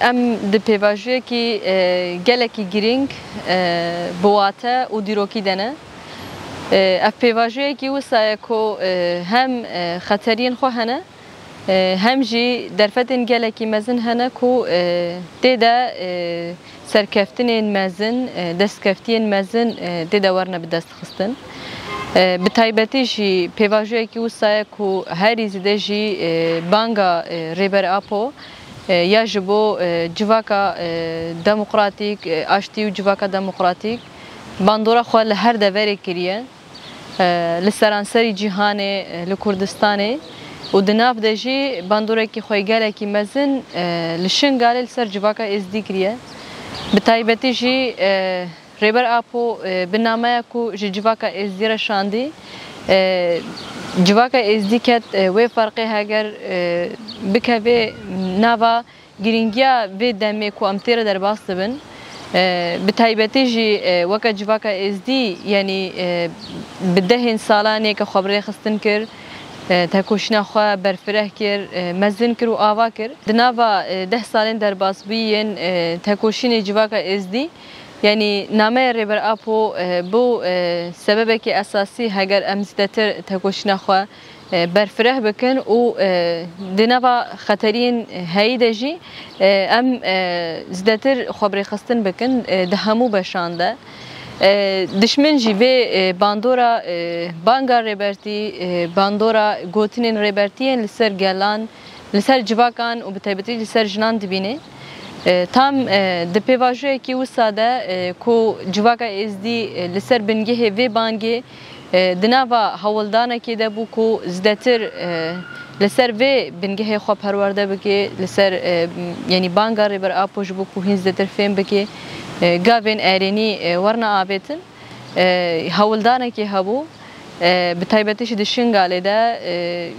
ام د پیواژوی کی گلکی گرینگ بواته و دیروکی دنه اف پیواژوی کی وسایه کو هم خطرین خو هنه هم جی درفتن گلکی مزن هنه کو دیده سرکفتین مزن دستکفتین مزن دیده ورنه به دست خستن به تایبتی جی پیواژوی کی وسایه کو هری زده جی بانگا ریبر اپو یا جبو جواکا دموکراتیک آشتی و جواکا دموکراتیک باندورا خو له هر دوره کریه لسرانسری جهان لکردستانه و دناف دجی باندورا کی خوی گله کی مزن لشنگال سر جواکا از دی کریه بتایبتی جی ریبر اپو بنامه کو جواکا از دی رشاندی جواکا از دی کت و فرقی هگر بکوی نوا گرینگیا و دمی کو امتیر در باست بن بتایبتی جی وقت جواکا از دی یعنی بدهن سالانه که خبری خستن کر تکوشنا خوا برفره کر مزن کر و آوا کر دنوا 10 سالن در باست بیین تکوشین جواکا از دی یعنی نامه ریبر اپو بو سبب که اساسی هگر امزدتر تکوشنا خوا برفره بکن و دنوا خطرین هیده جی ام زدتر خبری خستن بکن دهمو بشانده دشمن جی به باندورا بانگار ریبرتی باندورا گوتنین ریبرتین لسر گلان لسر جواکان و بتایبتی لسر جنان دبینه tam د پیواژوی کی وساده کو جواکا از دی لسر بنگه و بانگه دنوا هولدانه کی ده بو کو زدتر لسر و بنگه خو پرورده بکی لسر یعنی بانگار بر اپوج بو کو هین زدتر فهم بکی گاوین ارینی ورنا آبتن هولدانه کی هبو بتایبتش دشنگاله ده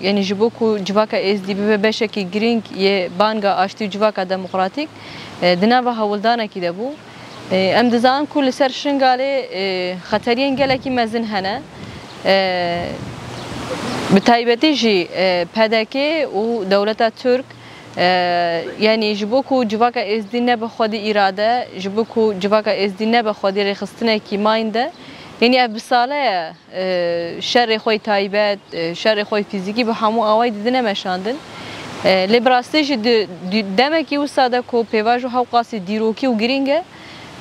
یعنی جبو کو جواکا از دی به بشکی گرینگ یه بانگا آشتی جواکا دموکراتیک دنوا هولدانه کی ده بو ام دزان کل سر شنگاله خطرین گله کی مزن هنه بتایبتی جی پدکی و دولت ترک یعنی جبو کو جواکا از دی نه به خودی اراده جبو کو جواکا از دی نه به خودی رخصتنه کی ماینده یعنی اف بساله شر خوی تایبت شر خوی فیزیکی به همو آوای دیدنه مشاندن لیبراستیج دمکی وساده کو پیواژو حوقاسی دیروکی و گرینگه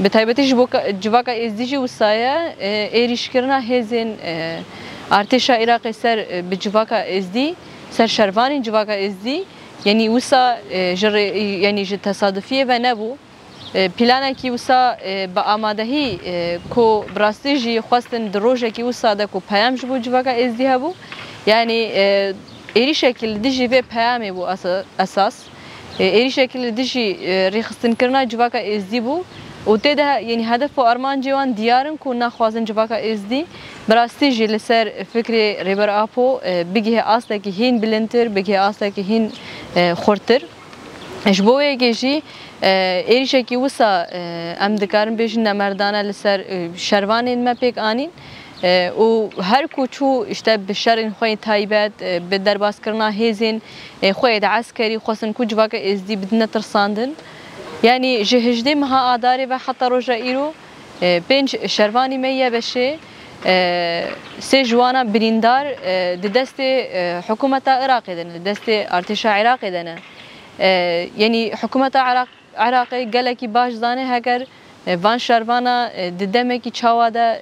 به تایبتی جواکا ازدیجی وسایه ایریشکرنا هزین ارتشا عراقی سر به جواکا ازدی سر شروانی جواکا ازدی یعنی وسا یعنی تصادفیه و نبو پلانه کی وسا با آمادهی کو براستیجی خواستن دروژه کی وساده کو پیام جبو جواکا ازدی هبو یعنی ایری شکل دیجی و پیامی بو اساس ایری شکل دیجی ریخستن کرنا جواکا ازدی بو و تده یعنی هدف و ارمان جوان دیارن کو نخوازن جواکا ازدی براستیجی لسر فکر ریبر اپو بگه اصلا که هین بلندتر بگه اصلا که هین خورتر جبوه گیجی ایریشه کی وسا ام دکارم بیشن نمردانه لسر شروانین ما پیک آنین و هر کوچو işte بشرین خوی تایبت به درباس کرنا هزین خوی عسکری خصن کو جواکا ازدی بدنا ترساندن یعنی جهجدی مها آداری و حتی روزا ایرو پنج شروانی میه بشه سه جوانا بریندار دست حکومت عراقی دنه دست ارتش عراقی دنه یعنی حکومت عراقی گلکی باش زانه هگر وان شروانا ددمکی چاواده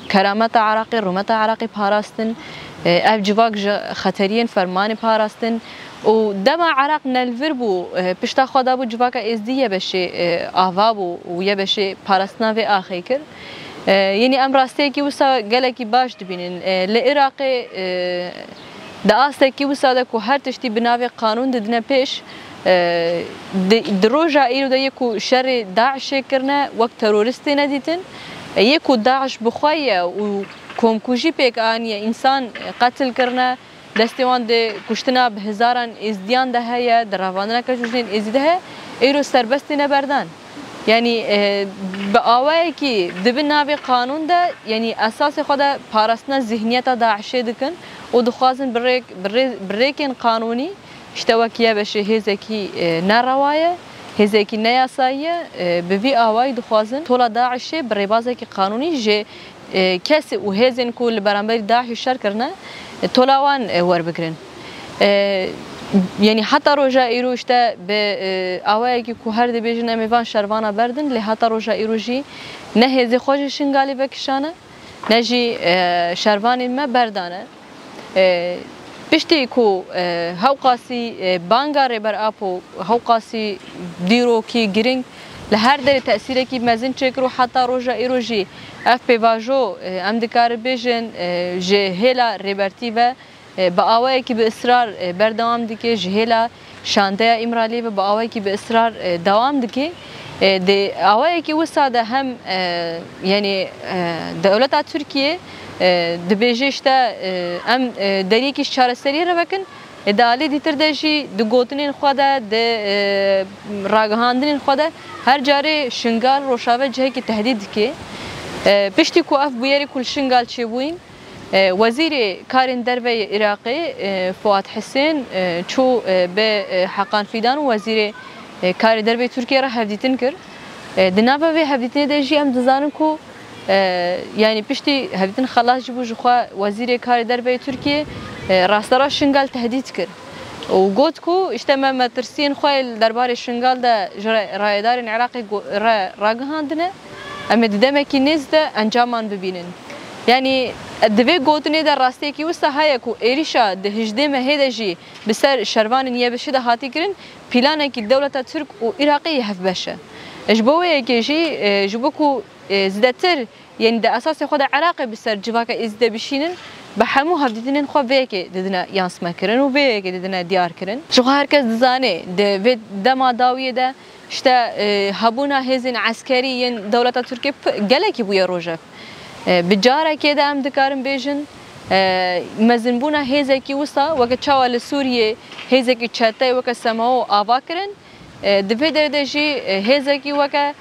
کرامت عراقی رومت عراقی پاراستن اف جواک خطرین فرمان پاراستن و دم عراق نلور بو پشتا خدا بو جواکا ازدیه بشه آوا بو و یه بشه پاراستنا و آخی کر یعنی ام راسته کی وسا گلکی باش دبینن لعراق دا آسته کی وسا دا کو هر تشتی بناوی قانون ددنه پیش دروجا ایرو دا یکو شر داعش کرنه وقت تروریستی ندیتن یکو داعش بخوایه و کمکوشی پیک آنیه انسان قتل کرنه دستیوان ده کشتنا به هزاران ازدیان ده هیا در روانه کشوشین ازده ها ایرو سربستی نبردن یعنی به آوایی که دبن ناوی قانون ده یعنی اساس خود پاراستنا ذهنیت داعشه دکن و دخوازن بریکن قانونی اشتواکیه بشه هزکی نروايه هزکی نیاساییه به وی آوای دخوازن طول داعشه بربازه که قانونی جه کسی و هزین کل برانبری داعش شر کرنه طول آوان ور بگرن یعنی حتی روزا ایروشته به آوایی که هر دی بیشتر نمیوان شروانا بردن لی حتی روزا ایروجی نه هزی خوش شنگالی بکشانه نه جی شروانی ما بردانه پشتی کو هوقاسی بانگاری بر آپو هوقاسی دیرو کی گرینگ لهر در تأثیری کی مزین چکرو حتی روزا ایروجی اف پیواجو امدکار بیشن جهلا ریبرتی و با آوایی که به اصرار بردوام دکی جهلا شانده امرالی و با آوایی که به اصرار دوام دکی د آوایی که وساده هم یعنی دولت ترکیه دبیجشته ام دریکش چهار سری رو بکن ادالی دیتر داشی دو گوتنین خواده د راگهاندنین خواده هر جاره شنگال روشاوه جهی که تهدید که پشتی کو اف بیاری کل شنگال چه بوین وزیر کارین دربی عراقی فؤاد حسین چو به حقان فیدان و وزیر کار دربی ترکیه را هفدیتن کرد دنابه به هفدیتن داشی هم دزانم کو یعنی پشتی هفدیتن خلاص جبو جخوا وزیر کار دربی ترکیه راسترا شنگال تهدید کرد و گوت کو اجتماع مترسین خویل دربار شنگال ده رایدارین عراقی راگهاندنه اما دیدم که نیست انجامان ببینن یعنی دوی گوتنی در راستی که وسته های کو ایریشا ده هجده مهدجی بسر شروان نیه بشه ده هاتی کرن پیلانه که دولت ترک و عراقی هف بشه اجبوه که جی جبو کو زدتر یعنی ده اساس خود عراقی بسر جواک ازده بشینن به همو هفدیدنین خو به که دیدن یانسما کرن و به که دیدن دیار کرن شو هر کس زانه ده دما داویه ده işte habuna hezin askeriyen devleta Türkiye geleki bu yarojaf بجاره که دام دکارم بیشن مزنبونا هزکی وسا وقت چوال سوریه هزکی چته وقت سماو آوا کرن دفعه درجی هزکی وقت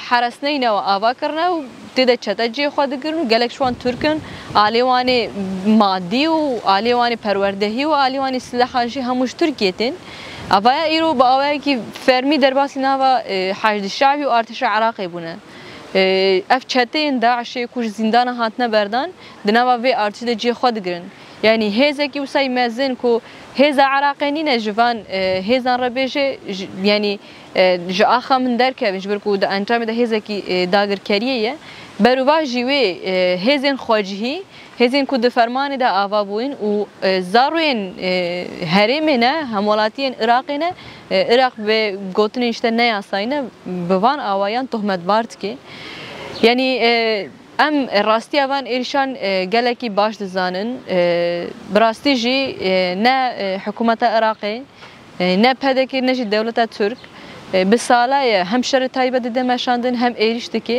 حرسنین و آوا کرنا و تیده چته جی خود کرن گلک شوان ترکن آلیوانی مادی و آلیوانی پروردهی و آلیوانی سلاحانشی هموش ترکیه تن اوای ایرو با اوای کی فرمی درباسی ناوا حشد الشعبی و ارتش عراقی بونه اف چتین داعش کوش زندان هاتنه بردان دنوا وی ارتش د جی خود گرن یعنی هزه کی وسای مزن کو هزه عراقی نه جوان هزان ربیجه یعنی جاخه من درکه مجبور کو د انجام د هزه کی داگر کریه بروا جوی هزن خوجهی هزین کو د فرمان د آوا بوین و زاروین هرمنه همولاتین عراقینه عراق به گوتن işte ne yasayne بوان آوایان تهمت بارد که یعنی ام راستی اوان ایرشان گلکی باش دزانن براستی جی نه حکومت عراقی نه پدکی نه دولت ترک به ساله هم شر تایبه دیده مشاندن هم ایرشتی که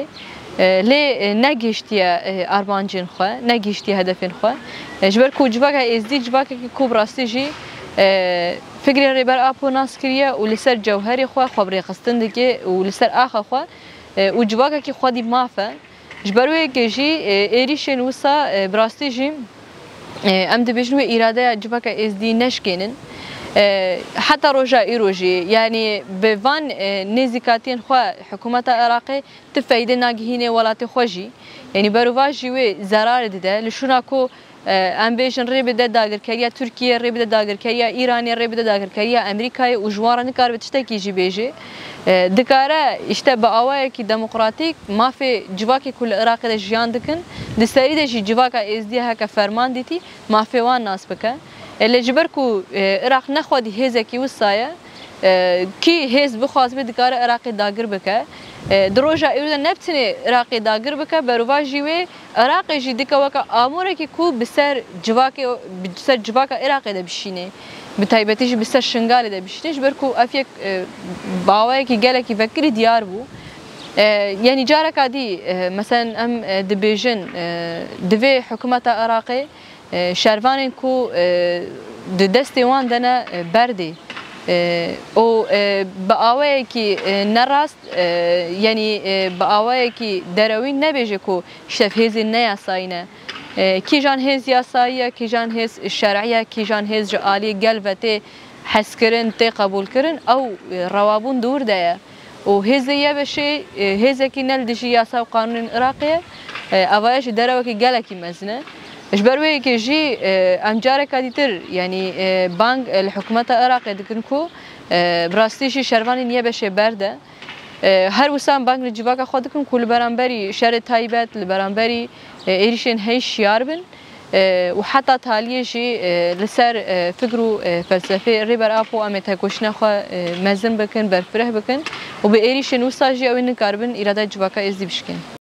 لی نگیشتیه ارمانجین خواه نگیشتیه هدفین خواه جبر کو جواکه ازدی جواکه که کو براستی جی فکری ریبر آپو ناس کریه و لسر جوهری خواه خبری خستن دیگه و لسر آخه خواه و جواکه که خودی مافه جبروی که جی ایریشن وسا براستی جی ام دبیجنو اراده جواکه ازدی نشکنن حتى رجاء إيروجي يعني بفان نزكاتين خوا حكومة العراقي تفايد ناجهين ولا تخوجي يعني بروفاجي وزرار ده لشوناكو امبيشن ريبدا داغر كريا تركيا ريبدا داغر كريا ايرانيا ريبدا داغر كريا امريكا وجوارا نكار بتشتكي جي بيجي دكاره işte باواي كي ديمقراطيك ما في جواكي كل عراق ده جيان دكن دسريده جي جواكا ازديها كفرمان ديتي ما في وان ناس بك اللي جبركو عراق نخودي هزكي وصايا كي هز بخواز بدكاره عراقي داغر بك دروجا ايرو نبتني عراقي داغر بك برواجي و عراقي جي دكا وكا اموركي كو بسر جواكا عراقي ده بشينه بتایبەتیش بسر شنگالی ده بشینش برکو افیک باوایی که گله کی فکری دیار بو یعنی جارا کادی مثلا ام دبیجن دوی حکومت عراقی شروانین کو د دستی وان دنا بردی او باوایی که نراست یعنی باوایی که دروین نبیجه کو شفهزی نیاساینه کی جان هز یاساییه کی جان هز شرعیه کی جان هز جالی گلوته حس كرن تي قبول كرن أو روابون دور دايا وهزية بشي هزة كي نلدشي ياسا وقانون العراقية أواش دروكي جالكي مزنة إيش بروي كي جي أمجارة كاديتر يعني بانك الحكومة العراقية دكنكو براستيشي شرواني نية بشي باردة هر وسام بانك الجواكا خودكم كل برانبري شر تايبات البرانبري إيريشين هاي شياربن وحتى تاليه شيء لسر فكروا فلسفة ريبر أبو أمتها كوشنا خا مزن بكن برفره بكن وبإيريشين وساجي أو إن كاربن إرادة جواكا إزدي بشكن